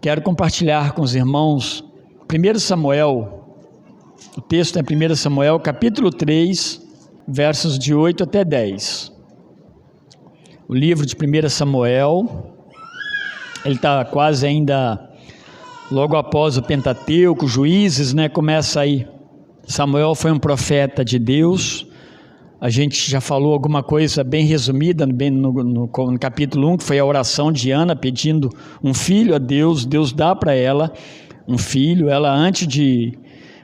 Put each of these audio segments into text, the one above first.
Quero compartilhar com os irmãos 1 Samuel, o texto é 1 Samuel, capítulo 3, versos de 8 até 10. O livro de 1 Samuel, ele está quase ainda logo após o Pentateuco, Juízes, começa aí. Samuel foi um profeta de Deus. A gente já falou alguma coisa bem resumida no capítulo 1, que foi a oração de Ana pedindo um filho a Deus. Deus dá para ela um filho. Ela, antes de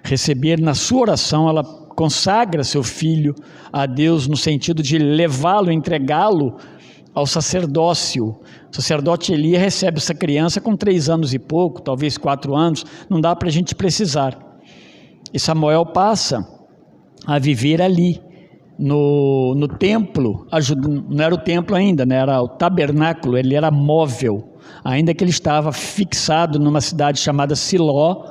receber na sua oração, ela consagra seu filho a Deus no sentido de levá-lo, entregá-lo ao sacerdócio. O sacerdote Eli recebe essa criança com 3 anos e pouco, talvez 4 anos, não dá para a gente precisar. E Samuel passa a viver ali, no templo, não era o templo ainda, era o tabernáculo, ele era móvel, ainda que ele estava fixado numa cidade chamada Siló,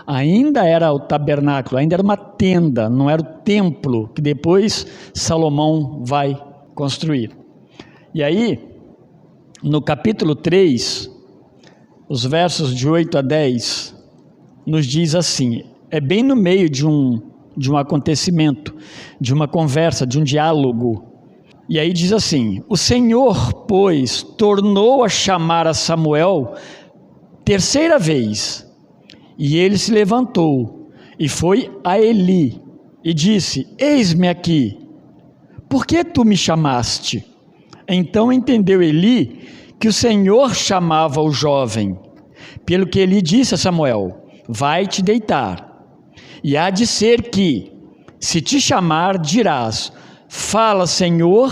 ainda era o tabernáculo, ainda era uma tenda, não era o templo que depois Salomão vai construir. E aí, no capítulo 3, os versos de 8 a 10, nos diz assim, é bem no meio de um acontecimento, de uma conversa, de um diálogo. E aí diz assim, o Senhor, pois, tornou a chamar a Samuel 3ª vez, e ele se levantou, e foi a Eli, e disse, eis-me aqui, por que tu me chamaste? Então entendeu Eli que o Senhor chamava o jovem, pelo que Eli disse a Samuel, vai te deitar, e há de ser que, se te chamar, dirás, fala, Senhor,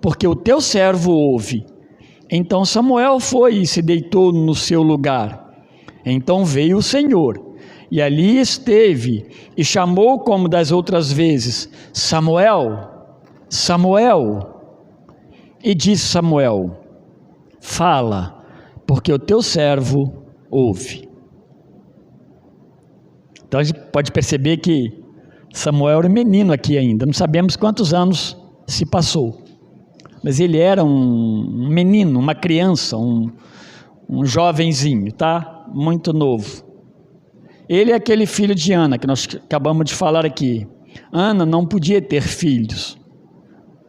porque o teu servo ouve. Então Samuel foi e se deitou no seu lugar. Então veio o Senhor, e ali esteve, e chamou como das outras vezes, Samuel, Samuel. E disse Samuel, fala, porque o teu servo ouve. Então a gente pode perceber que Samuel era um menino aqui ainda, não sabemos quantos anos se passou, mas ele era um menino, uma criança, um jovenzinho, muito novo. Ele é aquele filho de Ana, que nós acabamos de falar aqui. Ana não podia ter filhos.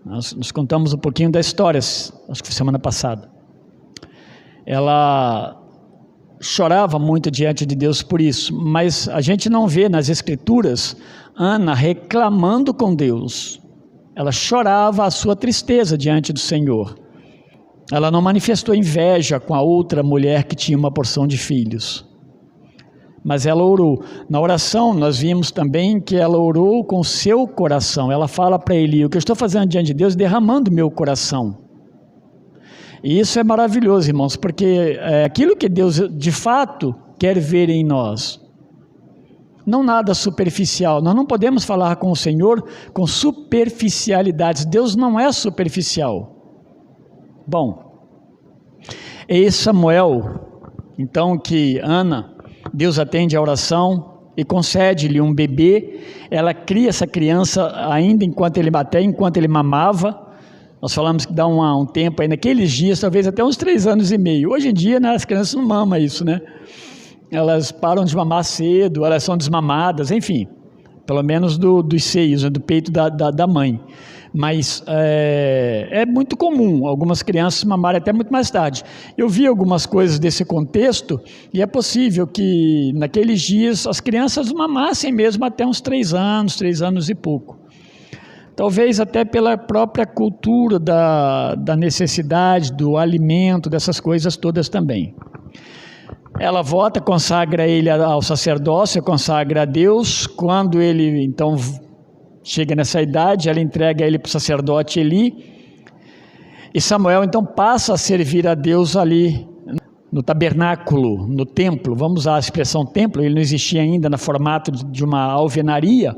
Nós contamos um pouquinho da história, acho que foi semana passada. Ela chorava muito diante de Deus por isso, mas a gente não vê nas Escrituras Ana reclamando com Deus. Ela chorava a sua tristeza diante do Senhor. Ela não manifestou inveja com a outra mulher que tinha uma porção de filhos, mas ela orou. Na oração nós vimos também que ela orou com o seu coração. Ela fala para Eli, o que eu estou fazendo diante de Deus, derramando meu coração. E isso é maravilhoso, irmãos, porque é aquilo que Deus de fato quer ver em nós. Não nada superficial. Nós não podemos falar com o Senhor com superficialidades. Deus não é superficial. Bom, é Samuel, então, que Ana, Deus atende a oração e concede-lhe um bebê. Ela cria essa criança ainda enquanto ele mamava. Nós falamos que dá um tempo aí, naqueles dias, talvez até uns 3 anos e meio. Hoje em dia, as crianças não mamam isso, Elas param de mamar cedo, elas são desmamadas, enfim, pelo menos dos seios, do peito da mãe. Mas é muito comum algumas crianças mamarem até muito mais tarde. Eu vi algumas coisas desse contexto e é possível que naqueles dias as crianças mamassem mesmo até uns 3 anos e pouco. Talvez até pela própria cultura da necessidade, do alimento, dessas coisas todas também. Ela volta, consagra ele ao sacerdócio, consagra a Deus. Quando ele então chega nessa idade, ela entrega ele para o sacerdote Eli. E Samuel então passa a servir a Deus ali no tabernáculo, no templo. Vamos usar a expressão templo, ele não existia ainda no formato de uma alvenaria,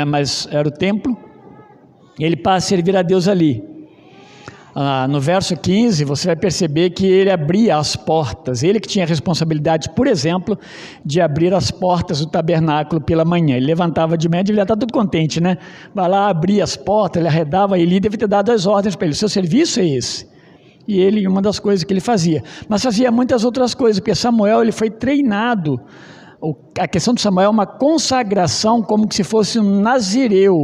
mas era o templo. Ele passa a servir a Deus ali. No verso 15, você vai perceber que ele abria as portas. Ele que tinha a responsabilidade, por exemplo, de abrir as portas do tabernáculo pela manhã. Ele levantava de manhã, devia estar todo contente, Vai lá, abria as portas, ele arredava, Eli deve ter dado as ordens para ele. O seu serviço é esse. e ele, uma das coisas que ele fazia. Mas fazia muitas outras coisas, porque Samuel ele foi treinado. A questão de Samuel é uma consagração como se fosse um nazireu,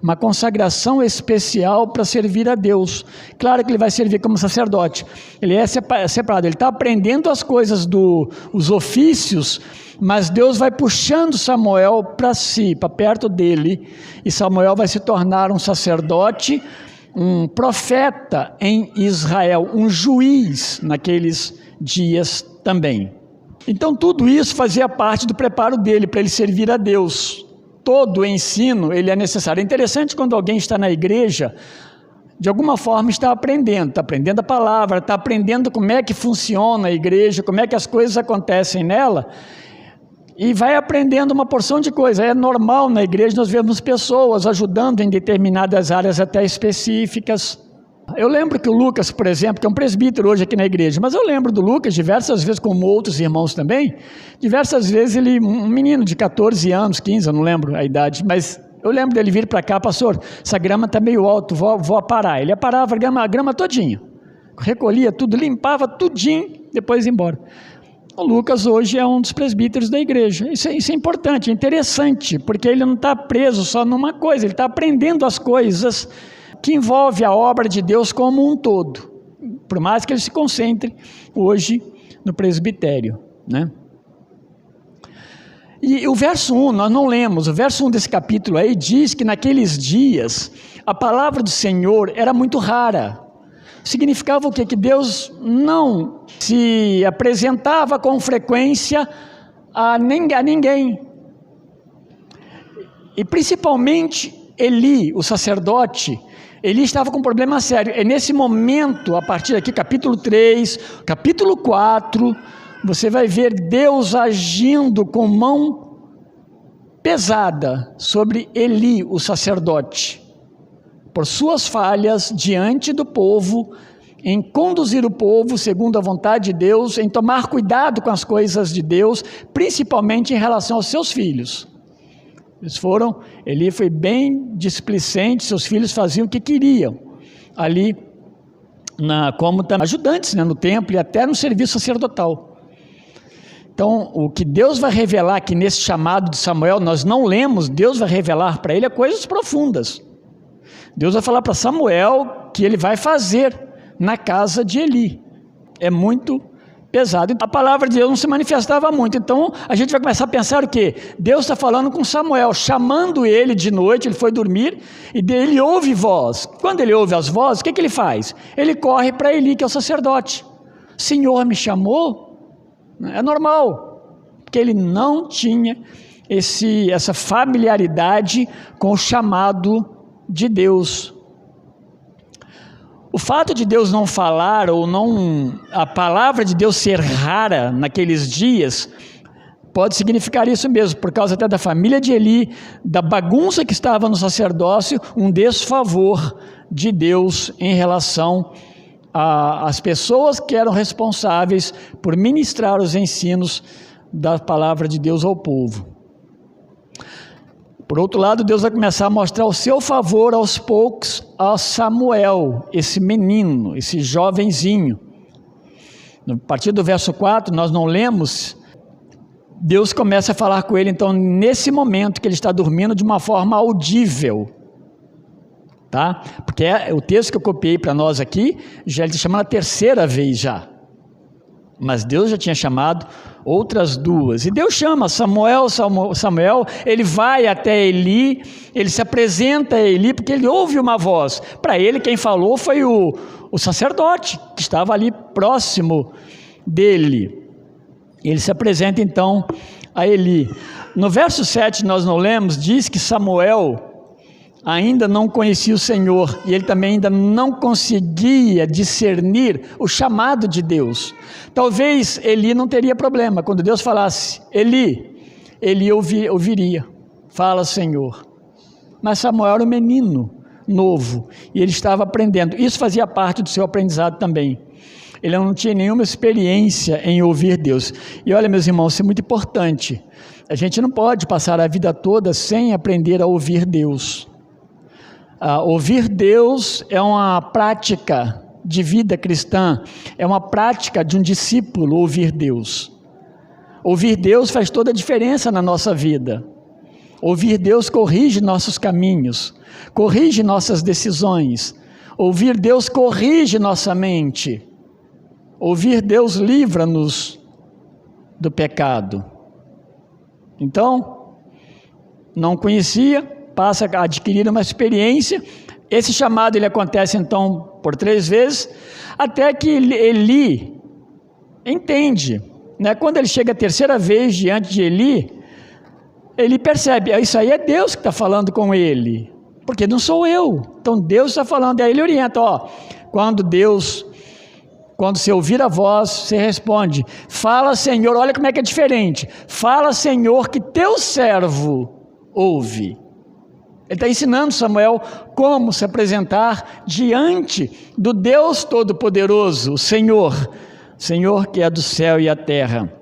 uma consagração especial para servir a Deus. Claro que ele vai servir como sacerdote, ele é separado, ele está aprendendo as coisas, os ofícios, mas Deus vai puxando Samuel para si, para perto dele, e Samuel vai se tornar um sacerdote, um profeta em Israel, um juiz naqueles dias também. Então tudo isso fazia parte do preparo dele para ele servir a Deus. Todo o ensino ele é necessário. É interessante quando alguém está na igreja, de alguma forma está aprendendo a palavra, está aprendendo como é que funciona a igreja, como é que as coisas acontecem nela, e vai aprendendo uma porção de coisas. É normal na igreja nós vemos pessoas ajudando em determinadas áreas até específicas. Eu lembro que o Lucas, por exemplo, que é um presbítero hoje aqui na igreja, mas eu lembro do Lucas diversas vezes, como outros irmãos também, diversas vezes ele, um menino de 14 anos, 15, eu não lembro a idade, mas eu lembro dele vir para cá, pastor, essa grama está meio alta, vou aparar. Ele aparava a grama todinha, recolhia tudo, limpava tudinho, depois ia embora. O Lucas hoje é um dos presbíteros da igreja. Isso é importante, é interessante, porque ele não está preso só numa coisa, ele está aprendendo as coisas que envolve a obra de Deus como um todo, por mais que ele se concentre hoje no presbitério, né? E o verso 1, nós não lemos, o verso 1 desse capítulo aí diz que naqueles dias a palavra do Senhor era muito rara. Significava o quê? Que Deus não se apresentava com frequência a ninguém. E principalmente Eli, o sacerdote, Eli estava com um problema sério. É nesse momento, a partir daqui, capítulo 3, capítulo 4, você vai ver Deus agindo com mão pesada sobre Eli, o sacerdote, por suas falhas diante do povo, em conduzir o povo segundo a vontade de Deus, em tomar cuidado com as coisas de Deus, principalmente em relação aos seus filhos. Eli foi bem displicente, seus filhos faziam o que queriam, ali, como ajudantes, né, no templo e até no serviço sacerdotal. Então, o que Deus vai revelar aqui nesse chamado de Samuel, nós não lemos, Deus vai revelar para ele coisas profundas. Deus vai falar para Samuel que ele vai fazer na casa de Eli. É muito pesado. A palavra de Deus não se manifestava muito. Então a gente vai começar a pensar o quê? Deus está falando com Samuel, chamando ele de noite, ele foi dormir, e ele ouve voz. Quando ele ouve as vozes, o que ele faz? Ele corre para Eli, que é o sacerdote. Senhor me chamou? É normal, porque ele não tinha essa familiaridade com o chamado de Deus. O fato de Deus não falar, ou não, a palavra de Deus ser rara naqueles dias, pode significar isso mesmo, por causa até da família de Eli, da bagunça que estava no sacerdócio, um desfavor de Deus em relação às pessoas que eram responsáveis por ministrar os ensinos da palavra de Deus ao povo. Por outro lado, Deus vai começar a mostrar o seu favor aos poucos a Samuel, esse menino, esse jovenzinho. A partir do verso 4, nós não lemos, Deus começa a falar com ele, então, nesse momento que ele está dormindo, de uma forma audível. Tá? Porque o texto que eu copiei para nós aqui, já ele está chamando a terceira vez já. Mas Deus já tinha chamado outras duas. E Deus chama Samuel, ele vai até Eli, ele se apresenta a Eli, porque ele ouve uma voz. Para ele, quem falou foi o sacerdote, que estava ali próximo dele. Ele se apresenta então a Eli. No verso 7, nós não lemos, diz que Samuel ainda não conhecia o Senhor, e ele também ainda não conseguia discernir o chamado de Deus. Talvez Eli não teria problema, quando Deus falasse, Eli ouviria, fala Senhor. Mas Samuel era um menino novo, e ele estava aprendendo, isso fazia parte do seu aprendizado também. Ele não tinha nenhuma experiência em ouvir Deus. E olha, meus irmãos, isso é muito importante, a gente não pode passar a vida toda sem aprender a ouvir Deus. Ouvir Deus é uma prática de vida cristã, é uma prática de um discípulo ouvir Deus. Ouvir Deus faz toda a diferença na nossa vida. Ouvir Deus corrige nossos caminhos, corrige nossas decisões. Ouvir Deus corrige nossa mente. Ouvir Deus livra-nos do pecado. Então, não conhecia, passa a adquirir uma experiência. Esse chamado ele acontece então por 3 vezes, até que Eli entende, né? Quando ele chega a 3ª vez diante de Eli, ele percebe, isso aí é Deus que está falando com ele, porque não sou eu. Então Deus está falando, aí ele orienta, quando você ouvir a voz, você responde, fala Senhor, olha como é que é diferente, fala Senhor que teu servo ouve. Ele está ensinando Samuel como se apresentar diante do Deus Todo-Poderoso, o Senhor que é do céu e a terra.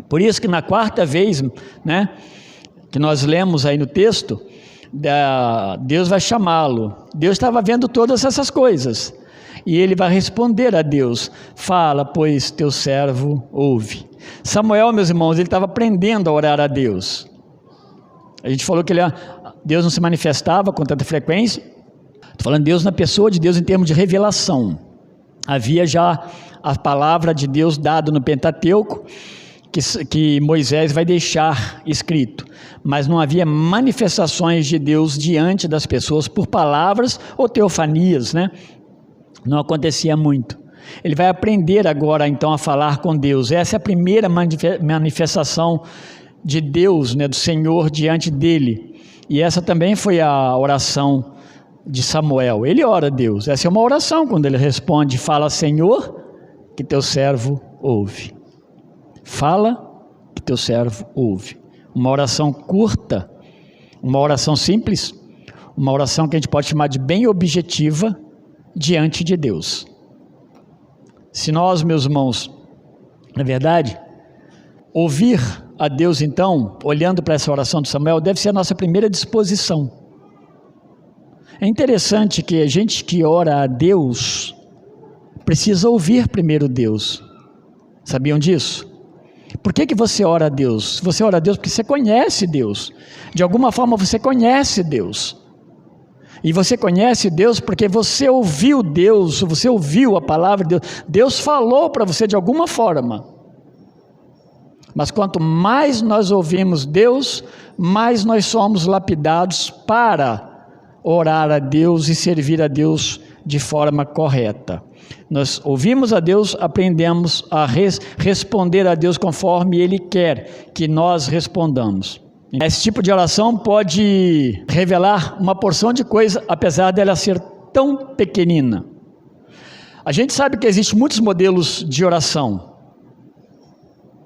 Por isso que na 4ª vez, né, que nós lemos aí no texto, Deus vai chamá-lo. Deus estava vendo todas essas coisas. E ele vai responder a Deus, fala, pois teu servo ouve. Samuel, meus irmãos, ele estava aprendendo a orar a Deus. A gente falou que Deus não se manifestava com tanta frequência. Estou falando de Deus na pessoa de Deus em termos de revelação. Havia já a palavra de Deus dada no Pentateuco, que Moisés vai deixar escrito, mas não havia manifestações de Deus diante das pessoas por palavras ou teofanias, né? Não acontecia muito. Ele vai aprender agora então a falar com Deus. Essa é a primeira manifestação de Deus, né, do Senhor diante dele. E essa também foi a oração de Samuel. Ele ora a Deus. Essa é uma oração quando ele responde, fala Senhor, que teu servo ouve. Fala que teu servo ouve. Uma oração curta, uma oração simples, uma oração que a gente pode chamar de bem objetiva diante de Deus. Se nós, meus irmãos, na verdade, ouvir a Deus então, olhando para essa oração de Samuel, deve ser a nossa primeira disposição. É interessante que a gente que ora a Deus, precisa ouvir primeiro Deus. Sabiam disso? Por que você ora a Deus? Você ora a Deus porque você conhece Deus. De alguma forma você conhece Deus. E você conhece Deus porque você ouviu Deus, você ouviu a palavra de Deus. Deus falou para você de alguma forma. Mas quanto mais nós ouvimos Deus, mais nós somos lapidados para orar a Deus e servir a Deus de forma correta. Nós ouvimos a Deus, aprendemos a responder a Deus conforme Ele quer que nós respondamos. Esse tipo de oração pode revelar uma porção de coisa, apesar dela ser tão pequenina. A gente sabe que existem muitos modelos de oração,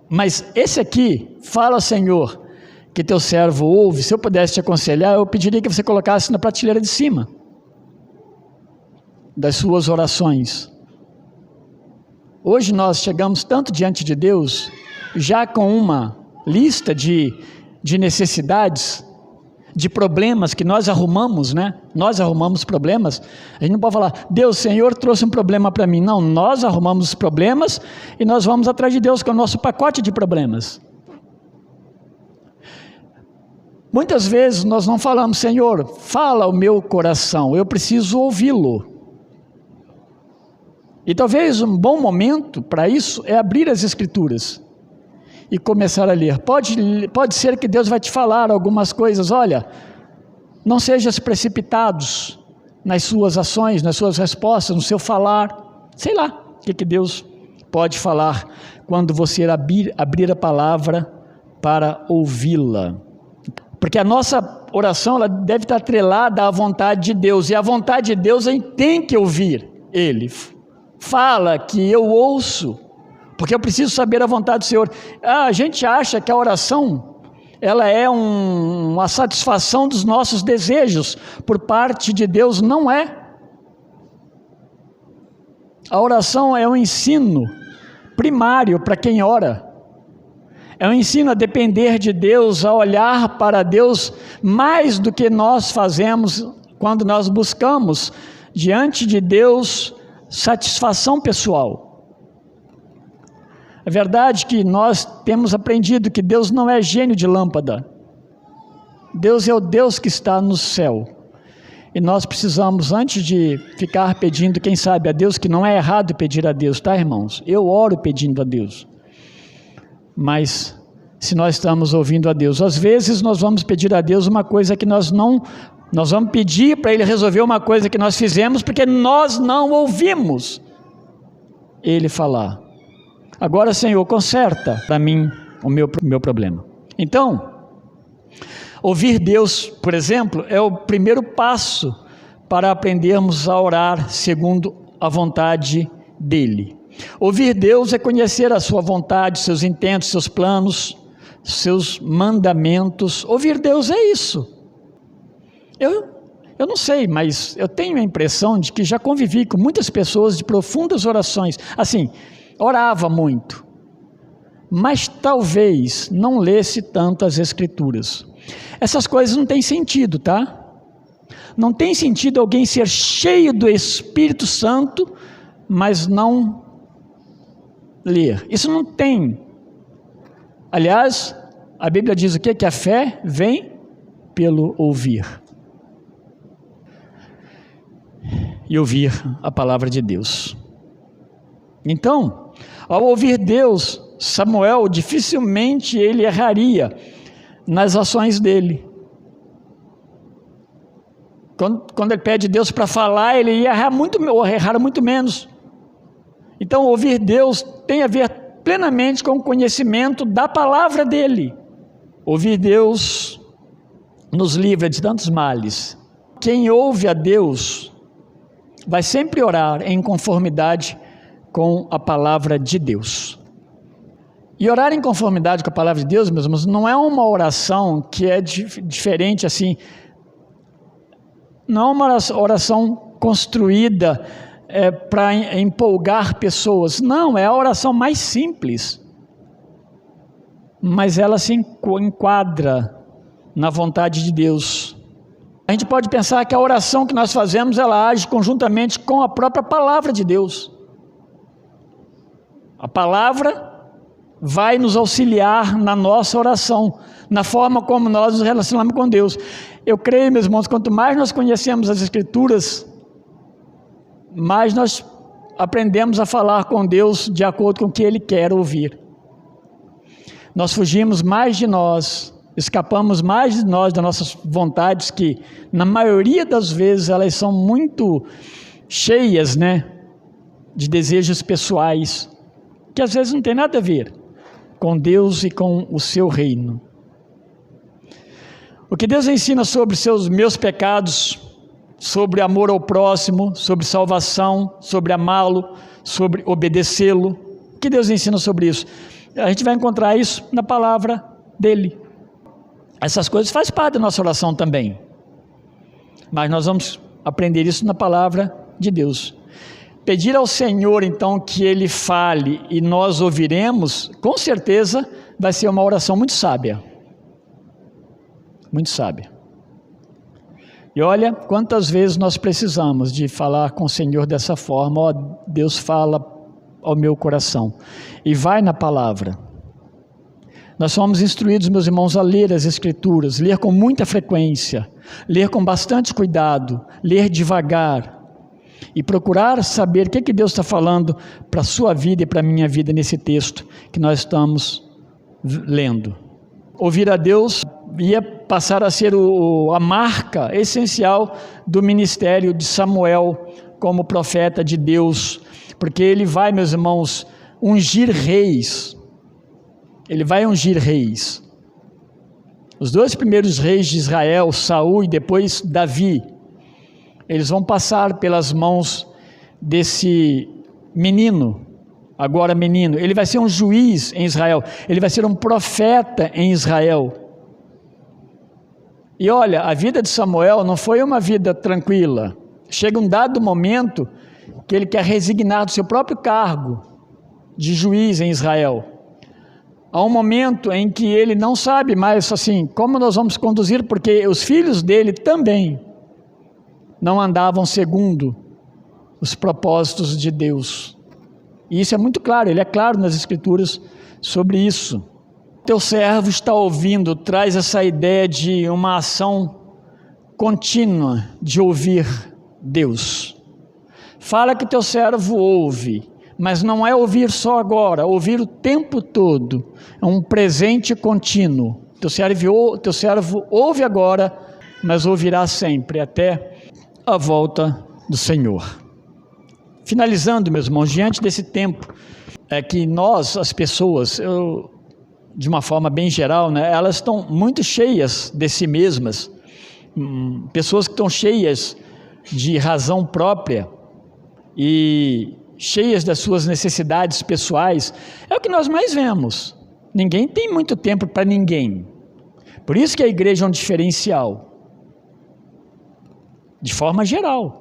mas esse aqui, fala Senhor, que teu servo ouve. Se eu pudesse te aconselhar, eu pediria que você colocasse na prateleira de cima das suas orações. Hoje nós chegamos tanto diante de Deus, já com uma lista de necessidades, de problemas que nós arrumamos, né? Nós arrumamos problemas. A gente não pode falar, Deus, Senhor trouxe um problema para mim. Não, nós arrumamos os problemas e nós vamos atrás de Deus com o nosso pacote de problemas. Muitas vezes nós não falamos, Senhor, fala o meu coração, eu preciso ouvi-lo. E talvez um bom momento para isso é abrir as Escrituras e começar a ler. Pode ser que Deus vai te falar algumas coisas. Olha, não sejam precipitados nas suas ações, nas suas respostas, no seu falar. Sei lá o que Deus pode falar quando você abrir a palavra para ouvi-la. Porque a nossa oração ela deve estar atrelada à vontade de Deus. E a vontade de Deus a gente tem que ouvir Ele. Fala que eu ouço, porque eu preciso saber a vontade do Senhor. A gente acha que a oração, ela é uma satisfação dos nossos desejos, por parte de Deus, não é. A oração é um ensino primário para quem ora. É um ensino a depender de Deus, a olhar para Deus, mais do que nós fazemos quando nós buscamos diante de Deus satisfação pessoal. É verdade que nós temos aprendido que Deus não é gênio de lâmpada. Deus é o Deus que está no céu. E nós precisamos, antes de ficar pedindo, quem sabe, a Deus, que não é errado pedir a Deus, tá, irmãos? Eu oro pedindo a Deus. Mas, se nós estamos ouvindo a Deus, às vezes nós vamos pedir a Deus uma coisa que nós vamos pedir para Ele resolver uma coisa que nós fizemos, porque nós não ouvimos Ele falar. Agora, Senhor, conserta para mim o meu problema. Então, ouvir Deus, por exemplo, é o primeiro passo para aprendermos a orar segundo a vontade dEle. Ouvir Deus é conhecer a sua vontade, seus intentos, seus planos, seus mandamentos. Ouvir Deus é isso. Eu não sei, mas eu tenho a impressão de que já convivi com muitas pessoas de profundas orações. Assim, orava muito, mas talvez não lesse tanto as Escrituras. Essas coisas não têm sentido, tá? Não tem sentido alguém ser cheio do Espírito Santo, mas não ler. Isso não tem. Aliás, a Bíblia diz o quê? Que a fé vem pelo ouvir. E ouvir a palavra de Deus. Então, ao ouvir Deus, Samuel dificilmente ele erraria nas ações dele. Quando ele pede Deus para falar, ele ia errar muito menos. Então, ouvir Deus tem a ver plenamente com o conhecimento da palavra dele. Ouvir Deus nos livra de tantos males. Quem ouve a Deus vai sempre orar em conformidade com a palavra de Deus. E orar em conformidade com a palavra de Deus, meus irmãos, não é uma oração que é diferente assim, não é uma oração construída para empolgar pessoas, não, é a oração mais simples, mas ela se enquadra na vontade de Deus. A gente pode pensar que a oração que nós fazemos, ela age conjuntamente com a própria palavra de Deus. A palavra vai nos auxiliar na nossa oração, na forma como nós nos relacionamos com Deus. Eu creio, meus irmãos, quanto mais nós conhecemos as Escrituras, mais nós aprendemos a falar com Deus de acordo com o que Ele quer ouvir. Nós fugimos mais de nós, escapamos mais de nós, das nossas vontades, que na maioria das vezes elas são muito cheias, de desejos pessoais, que às vezes não tem nada a ver com Deus e com o seu reino. O que Deus ensina sobre meus pecados, sobre amor ao próximo, sobre salvação, sobre amá-lo, sobre obedecê-lo, o que Deus ensina sobre isso? A gente vai encontrar isso na palavra dele. Essas coisas fazem parte da nossa oração também, mas nós vamos aprender isso na palavra de Deus. Pedir ao Senhor, então, que Ele fale e nós ouviremos, com certeza vai ser uma oração muito sábia. Muito sábia. E olha, quantas vezes nós precisamos de falar com o Senhor dessa forma. Ó, Deus fala ao meu coração. E vai na palavra. Nós somos instruídos, meus irmãos, a ler as Escrituras, ler com muita frequência, ler com bastante cuidado, ler devagar, e procurar saber o que Deus está falando para a sua vida e para a minha vida nesse texto que nós estamos lendo. Ouvir a Deus ia passar a ser a marca essencial do ministério de Samuel como profeta de Deus, porque ele vai, meus irmãos, ungir reis. Ele vai ungir reis. Os dois primeiros reis de Israel, Saul e depois Davi, eles vão passar pelas mãos desse menino, agora menino. Ele vai ser um juiz em Israel, ele vai ser um profeta em Israel. E olha, a vida de Samuel não foi uma vida tranquila. Chega um dado momento que ele quer resignar do seu próprio cargo de juiz em Israel. Há um momento em que ele não sabe mais assim, como nós vamos conduzir, porque os filhos dele também não andavam segundo os propósitos de Deus. E isso é muito claro, ele é claro nas Escrituras sobre isso. Teu servo está ouvindo, traz essa ideia de uma ação contínua de ouvir Deus. Fala que teu servo ouve, mas não é ouvir só agora, ouvir o tempo todo, é um presente contínuo. Teu servo ouve agora, mas ouvirá sempre, até a volta do Senhor. Finalizando, meus irmãos, diante desse tempo, é que nós, as pessoas, de uma forma bem geral, né, elas estão muito cheias de si mesmas, pessoas que estão cheias de razão própria e cheias das suas necessidades pessoais, é o que nós mais vemos. Ninguém tem muito tempo para ninguém. Por isso que a igreja é um diferencial, de forma geral.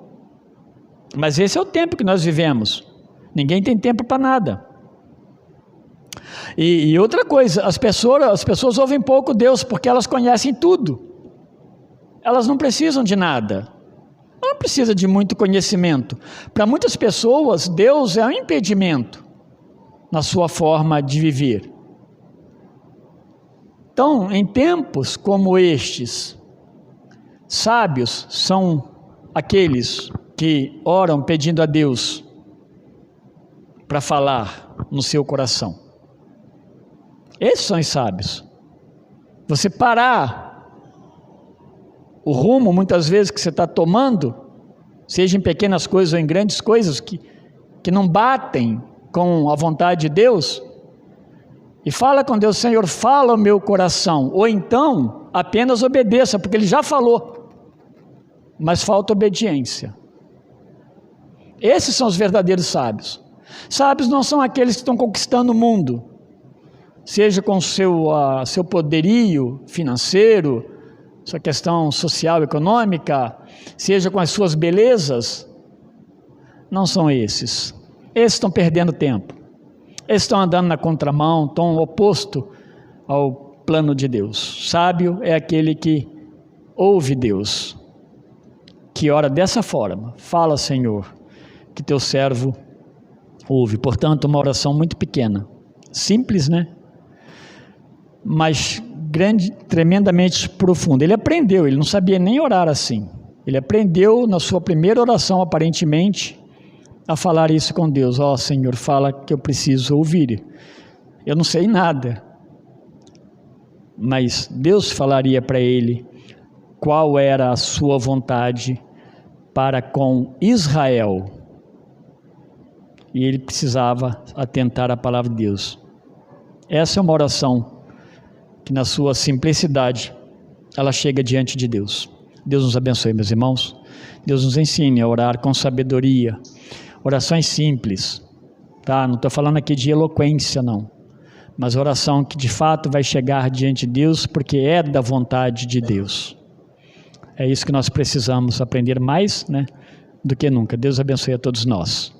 Mas esse é o tempo que nós vivemos. Ninguém tem tempo para nada. E outra coisa, as pessoas ouvem pouco Deus porque elas conhecem tudo. Elas não precisam de nada. Não precisa de muito conhecimento. Para muitas pessoas, Deus é um impedimento na sua forma de viver. Então, em tempos como estes, sábios são aqueles que oram pedindo a Deus para falar no seu coração. Esses são os sábios. Você parar o rumo, muitas vezes, que você está tomando, seja em pequenas coisas ou em grandes coisas, que não batem com a vontade de Deus, e fala com Deus: Senhor, fala o meu coração, ou então apenas obedeça, porque Ele já falou, mas falta obediência. Esses são os verdadeiros sábios. Sábios não são aqueles que estão conquistando o mundo, seja com seu poderio financeiro, sua questão social, econômica, seja com as suas belezas. Não são esses. Esses estão perdendo tempo. Esses estão andando na contramão, estão oposto ao plano de Deus. Sábio é aquele que ouve Deus, que ora dessa forma: fala, Senhor, que teu servo ouve. Portanto, uma oração muito pequena, simples, né? Mas grande, tremendamente profunda. Ele aprendeu, ele não sabia nem orar assim. Ele aprendeu na sua primeira oração, aparentemente, a falar isso com Deus: ó Senhor, fala que eu preciso ouvir. Eu não sei nada. Mas Deus falaria para ele qual era a sua vontade para com Israel. E ele precisava atentar à palavra de Deus. Essa é uma oração que, na sua simplicidade, ela chega diante de Deus. Deus nos abençoe, meus irmãos. Deus nos ensine a orar com sabedoria. Orações simples, tá? Não estou falando aqui de eloquência, não. Mas oração que de fato vai chegar diante de Deus, porque é da vontade de Deus. É isso que nós precisamos aprender mais, né, do que nunca. Deus abençoe a todos nós.